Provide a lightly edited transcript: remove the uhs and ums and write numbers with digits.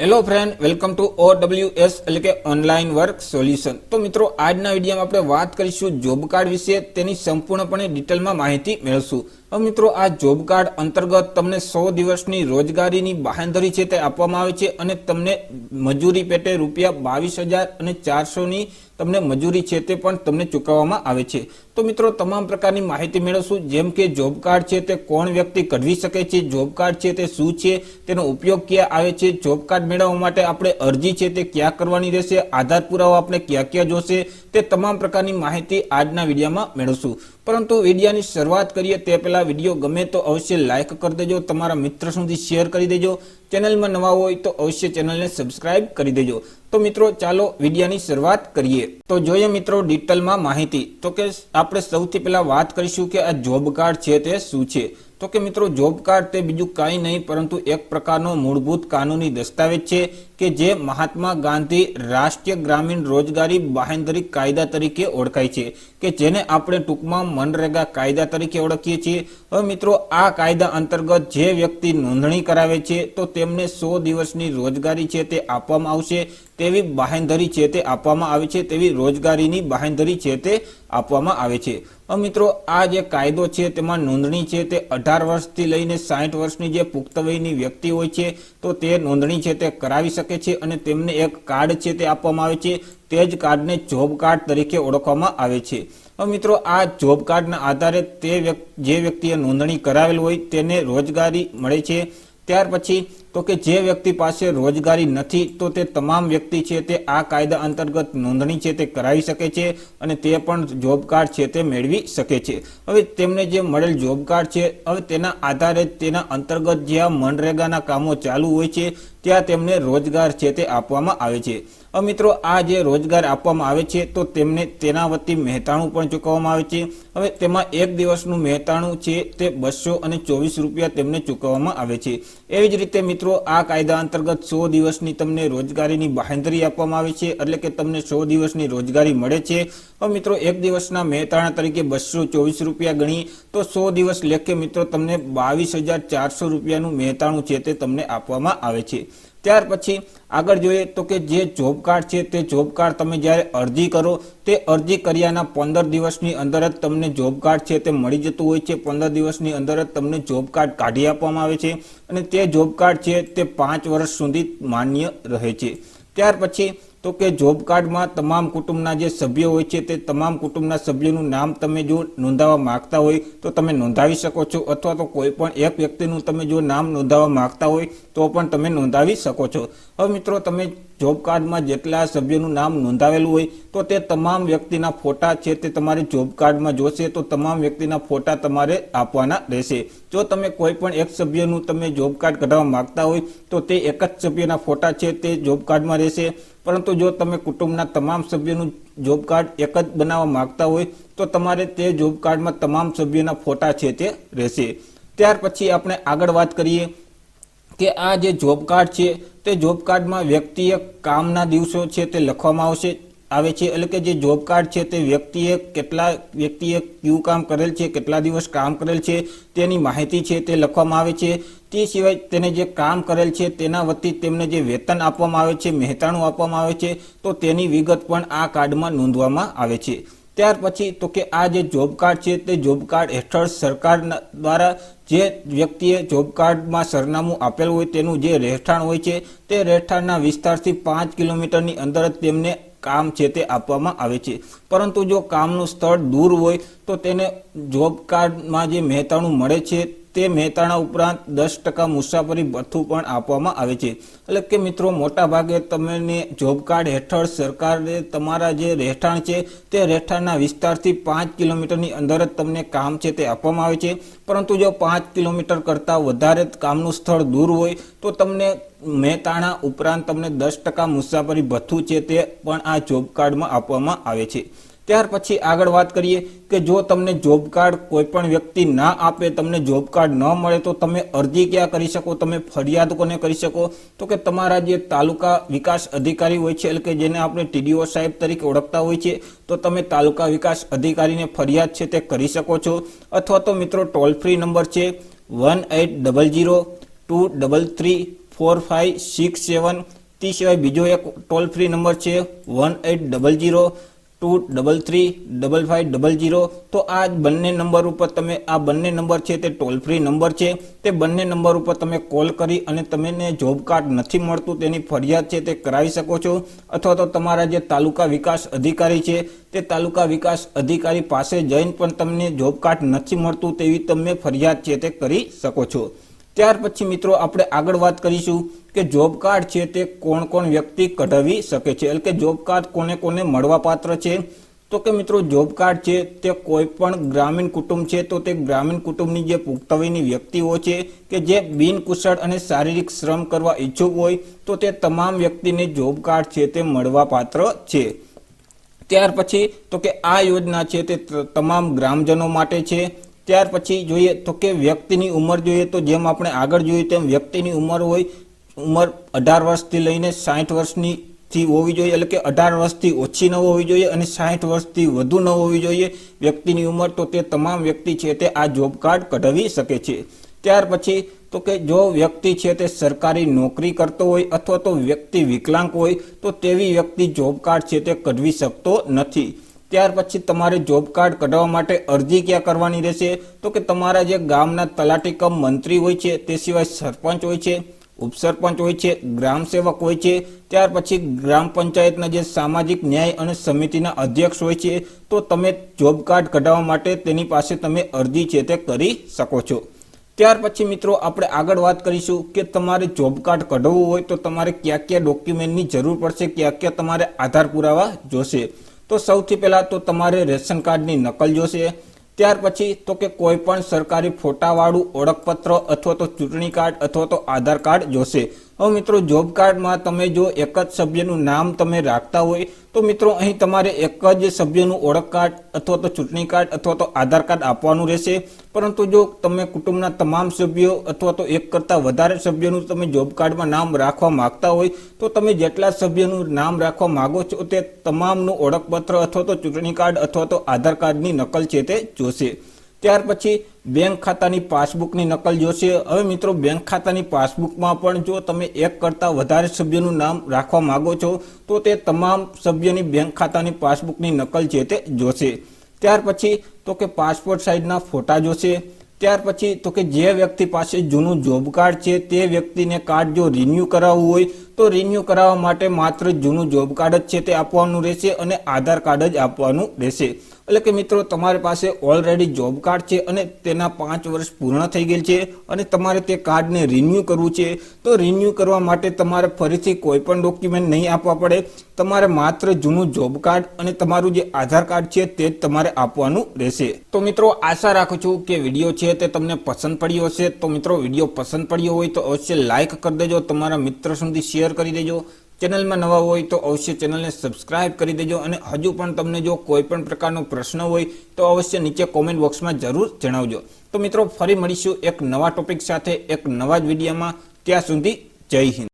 Hello friend, welcome to OWS એટલે કે online work solution. તો મિત્રો, આજના વિડીયોમાં આપણે વાત કરીશું જોબ કાર્ડ વિશે। તેની સંપૂર્ણપણે ડિટેલમાં માહિતી મેળવશું। હવે મિત્રો, આ જોબ કાર્ડ અંતર્ગત તમને 100 દિવસની રોજગારીની બાંહેધરી છે તે આપવામાં આવે છે અને તમને મજૂરી પેટે રૂપિયા 22,400 ની તમને મજૂરી છે તે પણ તમને ચૂકવવામાં આવે છે। તો મિત્રો, તમામ પ્રકારની માહિતી મેળવશું, જેમ કે જોબ કાર્ડ છે તે કોણ વ્યક્તિ કઢવી શકે છે, જોબ કાર્ડ છે તે શું છે, તેનો ઉપયોગ ક્યાં આવે છે, જોબ કાર્ડ મેળવવા માટે આપણે અરજી છે તે ક્યાં કરવાની રહેશે, આધાર પુરાવો આપણે ક્યાં ક્યાં જોશે, તે તમામ પ્રકારની માહિતી આજના વિડીયોમાં મેળવશું। પરંતુ વિડીયોની શરૂઆત કરીએ તે પહેલા વિડીયો ગમે તો અવશ્ય લાઈક કરી દેજો, તમારા મિત્ર સુધી શેર કરી દેજો, ચેનલમાં નવા હોય તો અવશ્ય ચેનલને સબસ્ક્રાઇબ કરી દેજો। તો મિત્રો, ચાલો વિડીયોની શરૂઆત કરીએ। તો જોઈએ મિત્રો ડિટેલમાં માહિતી। તો કે આપણે સૌથી પહેલા વાત કરીશું કે આ જોબ કાર્ડ છે તે શું છે। તો કે મિત્રો, જોબ કાર્ડ તે બીજું કાંઈ નહીં પરંતુ એક પ્રકારનો મૂળભૂત કાનૂની દસ્તાવેજ છે કે જે મહાત્મા ગાંધી રાષ્ટ્રીય ગ્રામીણ રોજગારી બાંહેધરી કાયદા તરીકે ઓળખાય છે, કે જેને આપણે ટૂંકમાં મનરેગા કાયદા તરીકે ઓળખીએ છીએ। હવે મિત્રો, આ કાયદા અંતર્ગત જે વ્યક્તિ નોંધણી કરાવે છે તો તેમને 100 દિવસની રોજગારી છે તે આપવામાં આવશે, તેવી બાંહેધરી છે તે આપવામાં આવે છે, તેવી રોજગારીની બાંહેધરી છે તે આપવામાં આવે છે। હવે મિત્રો, આ જે કાયદો છે તેમાં નોંધણી છે તે 18 વર્ષથી લઈને 60 વર્ષની જે પુખ્ત વયની વ્યક્તિ હોય છે તો તે નોંધણી છે તે કરાવી શકે છે અને તેમને એક કાર્ડ છે તે આપવામાં આવે છે, તે જ કાર્ડને જોબ કાર્ડ તરીકે ઓળખવામાં આવે છે। હવે મિત્રો, આ જોબ કાર્ડના આધારે જે વ્યક્તિએ નોંધણી કરાવેલ હોય તેને રોજગારી મળે છે। ત્યાર પછી તો કે જે વ્યક્તિ પાસે રોજગારી નથી તો તે તમામ વ્યક્તિ છે તે આ કાયદા અંતર્ગત નોંધણી છે તે કરાવી શકે છે અને તે પણ જોબ કાર્ડ છે તે મેળવી શકે છે। હવે તેમને જે મળેલ જોબ કાર્ડ છે, હવે તેના આધારે તેના અંતર્ગત જ્યાં મનરેગાના કામો ચાલુ હોય છે ત્યાં તેમને રોજગાર છે તે આપવામાં આવે છે। હવે મિત્રો, આ જે રોજગાર આપવામાં આવે છે તો તેમને તેના વતી મહેતાણું પણ ચૂકવવામાં આવે છે। હવે તેમાં એક દિવસનું મહેતાણું છે તે 224 રૂપિયા તેમને ચૂકવવામાં આવે છે। એવી જ રીતે મિત્રો, આ કાયદા અંતર્ગત 100 દિવસની તમને રોજગારીની બાંહેધરી આપવામાં આવે છે, એટલે કે તમને 100 દિવસની રોજગારી મળે છે। હવે મિત્રો, એક દિવસના મહેતાણા તરીકે 224 રૂપિયા ગણી તો 100 દિવસ લેખે મિત્રો તમને 22,400 રૂપિયાનું મહેતાણું છે તે તમને આપવામાં આવે છે। ત્યાર પછી આગળ જોઈએ તો કે જે જોબ કાર્ડ છે તે જોબ કાર્ડ તમે જ્યારે અરજી કરો તે અરજી કર્યાના 15 દિવસની અંદર જ તમને જોબ કાર્ડ છે તે મળી જતું હોય છે। 15 દિવસની અંદર જ તમને જોબ કાર્ડ કાઢી આપવામાં આવે છે અને તે જોબ કાર્ડ છે તે 5 વર્ષ સુધી માન્ય રહે છે। ત્યાર પછી તો કે જોબ કાર્ડમાં તમામ કુટુંબના જે સભ્યો હોય છે તે તમામ કુટુંબના સભ્યોનું નામ તમે જો નોંધાવવા માંગતા હોય તો તમે નોંધાવી શકો છો, અથવા તો કોઈ પણ એક વ્યક્તિનું તમે જો નામ નોંધાવવા માંગતા હોય તો પણ તમે નોંધાવી શકો છો। હવે મિત્રો, તમે જોબ કાર્ડમાં જેટલા સભ્યોનું નામ નોંધાવેલું હોય તો તે તમામ વ્યક્તિના ફોટા છે તે તમારે જોબ કાર્ડમાં જોશે, તો તમામ વ્યક્તિના ફોટા તમારે આપવાના રહેશે। જો તમે કોઈ પણ એક સભ્યનું તમે જોબ કાર્ડ કઢાવવા માંગતા હોય તો તે એક જ સભ્યના ફોટા છે તે જોબ કાર્ડમાં રહેશે, પરંતુ જો તમે કુટુંબના તમામ સભ્યોનું જોબ કાર્ડ એક જ બનાવવા માંગતા હોય તો તમારે તે જોબ કાર્ડમાં તમામ સભ્યોના ફોટા છે તે રહેશે। ત્યાર પછી આપણે આગળ વાત કરીએ કે આ જે જોબ કાર્ડ છે તે જોબ કાર્ડમાં વ્યક્તિએ કામના દિવસો છે તે લખવામાં આવે છે, એટલે કે જે જોબ કાર્ડ છે તે વ્યક્તિએ કયું કામ કરેલ છે, કેટલા દિવસ કામ કરેલ છે તેની માહિતી છે તે લખવામાં આવે છે। તે સિવાય તેને જે કામ કરેલ છે તેના વતી તેમને જે વેતન આપવામાં આવે છે, મહેતાણું આપવામાં આવે છે, તો તેની વિગત પણ આ કાર્ડમાં નોંધવામાં આવે છે। ત્યાર પછી તો કે આ જે જોબ કાર્ડ છે તે જોબ કાર્ડ હેઠળ સરકાર દ્વારા જે વ્યક્તિએ જોબ કાર્ડમાં સરનામું આપેલું હોય તેનું જે રહેઠાણ હોય છે તે રહેઠાણના વિસ્તારથી 5 કિલોમીટરની અંદર જ તેમને કામ છે તે આપવામાં આવે છે। પરંતુ જો કામનું સ્થળ દૂર હોય તો તેને જોબ કાર્ડમાં જે મહેતાણું મળે છે તે મહેતાણા ઉપરાંત 10% મુસાફરી ભથ્થું પણ આપવામાં આવે છે। એટલે કે મિત્રો, મોટા ભાગે તમને જોબ કાર્ડ હેઠળ સરકારે તમારા જે રહેઠાણ છે તે રહેઠાણના વિસ્તારથી 5 કિલોમીટરની અંદર જ તમને કામ છે તે આપવામાં આવે છે, પરંતુ જો 5 કિલોમીટર કરતાં વધારે કામનું સ્થળ દૂર હોય તો તમને મહેતાણા ઉપરાંત તમને 10% મુસાફરી ભથ્થું છે તે પણ આ જોબ કાર્ડમાં આપવામાં આવે છે। ત્યાર પછી આગળ વાત કરીએ કે જો તમને જોબ કાર્ડ કોઈ પણ વ્યક્તિ ના આપે, તમને જોબ કાર્ડ ન મળે તો તમે અરજી ક્યાં કરી શકો, તમે ફરિયાદ કોને કરી શકો, તો કે તમારા જે તાલુકા વિકાસ અધિકારી હોય છે, એટલે કે જેને આપણે TDO સાહેબ તરીકે ઓળખતા હોય છે, તો તમે તાલુકા વિકાસ અધિકારીને ફરિયાદ છે તે કરી શકો છો। અથવા તો મિત્રો, ટોલ ફ્રી નંબર છે 1800 233 4567। તે સિવાય બીજો એક ટોલ ફ્રી નંબર છે 1800-233-5500। તો આ બંને નંબર ઉપર તમે આ બંને નંબર છે તે ટોલ ફ્રી નંબર છે, તે બંને નંબર ઉપર તમે કોલ કરી અને તમને જોબ કાર્ડ નથી મળતું તેની ફરિયાદ છે તે કરાવી શકો છો, અથવા તો તમારા જે તાલુકા વિકાસ અધિકારી છે તે તાલુકા વિકાસ અધિકારી પાસે જઈને પણ તમને જોબ કાર્ડ નથી મળતું તેવી તમે ફરિયાદ છે તે કરી શકો છો। ત્યાર પછી મિત્રો આપણે આગળ વાત કરીશું કે જોબ કાર્ડ છે તે કોણ કોણ વ્યક્તિ કઢાવી શકે છે, એટલે કે જોબ કાર્ડ કોને કોને મળવા પાત્ર છે। તો કે મિત્રો જોબ કાર્ડ છે તે કોઈ પણ ગ્રામીણ કુટુંબ છે તો તે ગ્રામીણ કુટુંબની જે પુખ્ત વયની વ્યક્તિઓ છે કે જે બિનકુશળ અને શારીરિક શ્રમ કરવા ઈચ્છુક હોય તો તે તમામ વ્યક્તિને જોબ કાર્ડ છે તે મળવા પાત્ર છે। ત્યાર પછી તો કે આ યોજના છે તે તમામ ગ્રામજનો માટે છે। ત્યાર પછી જોઈએ તો કે વ્યક્તિની ઉંમર જોઈએ તો જેમ આપણે આગળ જોયું તેમ વ્યક્તિની ઉંમર 18 વર્ષથી લઈને 60 વર્ષની થી હોવી જોઈએ, એટલે કે 18 વર્ષથી ઓછી ન હોવી જોઈએ અને 60 વર્ષથી વધુ ન હોવી જોઈએ વ્યક્તિની ઉંમર, તો તે તમામ વ્યક્તિ છે તે આ જોબ કાર્ડ કઢાવી શકે છે। ત્યાર પછી તો કે જો વ્યક્તિ છે તે સરકારી નોકરી કરતો હોય અથવા તો વ્યક્તિ વિકલાંગ હોય તો તેવી વ્યક્તિ જોબ કાર્ડ છે તે કઢવી શકતો નથી। ત્યાર પછી તમારે જોબ કાર્ડ કઢાવવા માટે અરજી ક્યાં કરવાની રહેશે, તો કે તમારા જે ગામના તલાટી કમ મંત્રી હોય છે, તે સિવાય સરપંચ હોય છે, ઉપસરપંચ હોય છે, ગ્રામ સેવક હોય છે, ત્યાર પછી ગ્રામ પંચાયતના જે સામાજિક ન્યાય અને સમિતિના અધ્યક્ષ હોય છે, તો તમે જોબ કાર્ડ કઢાવવા માટે તેની પાસે તમે અરજી છે તે કરી શકો છો। ત્યાર પછી મિત્રો આપણે આગળ વાત કરીશું કે તમારે જોબ કાર્ડ કઢાવવું હોય તો તમારે કયા કયા ડોક્યુમેન્ટની જરૂર પડશે, કયા કયા તમારે આધાર પુરાવા જોશે। તો સૌથી પહેલા તો તમારે રેશન કાર્ડની નકલ જોશે। ત્યાર પછી તો કે કોઈ પણ સરકારી ફોટાવાળું ઓળખપત્ર અથવા તો ચૂંટણી કાર્ડ અથવા તો આધાર કાર્ડ જોશે। હવે મિત્રો જોબ કાર્ડમાં તમે જો એક જ સભ્યનું નામ તમે રાખતા હોય તો મિત્રો અહીં તમારે એક જ સભ્યનું ઓળખ કાર્ડ અથવા તો ચૂંટણી કાર્ડ અથવા તો આધાર કાર્ડ આપવાનું રહેશે। પરંતુ જો તમે કુટુંબના તમામ સભ્યો અથવા તો એક કરતાં વધારે સભ્યોનું તમે જોબ કાર્ડમાં નામ રાખવા માંગતા હોય તો તમે જેટલા સભ્યનું નામ રાખવા માંગો છો તે તમામનું ઓળખપત્ર અથવા તો ચૂંટણી કાર્ડ અથવા તો આધાર કાર્ડની નકલ છે તે જોશે। ત્યાર પછી બેંક ખાતાની પાસબુકની નકલ જોશે। હવે મિત્રો બેંક ખાતાની પાસબુકમાં પણ જો તમે એક કરતાં વધારે સભ્યોનું નામ રાખવા માંગો છો તો તે તમામ સભ્યોની બેંક ખાતાની પાસબુકની નકલ છે તે જોશે। ત્યાર પછી તો કે પાસપોર્ટ સાઇઝના ફોટા જોશે। ત્યાર પછી તો કે જે વ્યક્તિ પાસે જૂનું જોબ કાર્ડ છે તે વ્યક્તિને કાર્ડ જો રિન્યૂ કરાવવું હોય તો રિન્યૂ કરાવવા માટે માત્ર જૂનું જોબ કાર્ડ જ છે તે આપવાનું રહેશે અને આધાર કાર્ડ જ આપવાનું રહેશે। એટલે કે મિત્રો તમારી પાસે ઓલરેડી જોબ કાર્ડ છે અને તેના 5 વર્ષ પૂર્ણ થઈ ગયેલ છે અને તમારે તે કાર્ડને રિન્યૂ કરવું છે તો રિન્યૂ કરવા માટે તમારે ફરીથી કોઈ પણ ડોક્યુમેન્ટ નહીં આપવા પડે, તમારે માત્ર જૂનું જોબ કાર્ડ અને તમારું જે આધાર કાર્ડ છે તે જ તમારે આપવાનું રહેશે। તો મિત્રો આશા રાખું છું કે વિડીયો છે તે તમને પસંદ પડ્યો હશે। તો મિત્રો વિડીયો પસંદ પડ્યો હોય તો અવશ્ય લાઇક કરી દેજો, તમારા મિત્ર સુધી શેર કરી દેજો, ચેનલમાં નવા હોય તો અવશ્ય ચેનલને સબસ્ક્રાઇબ કરી દેજો અને હજુ પણ તમને જો કોઈ પણ પ્રકારનો પ્રશ્ન હોય તો અવશ્ય નીચે કોમેન્ટ બોક્સમાં જરૂર જણાવજો। તો મિત્રો ફરી મળીશું એક નવા ટોપિક સાથે એક નવા જ વિડીયોમાં, ત્યાં સુધી જય હિન્દ।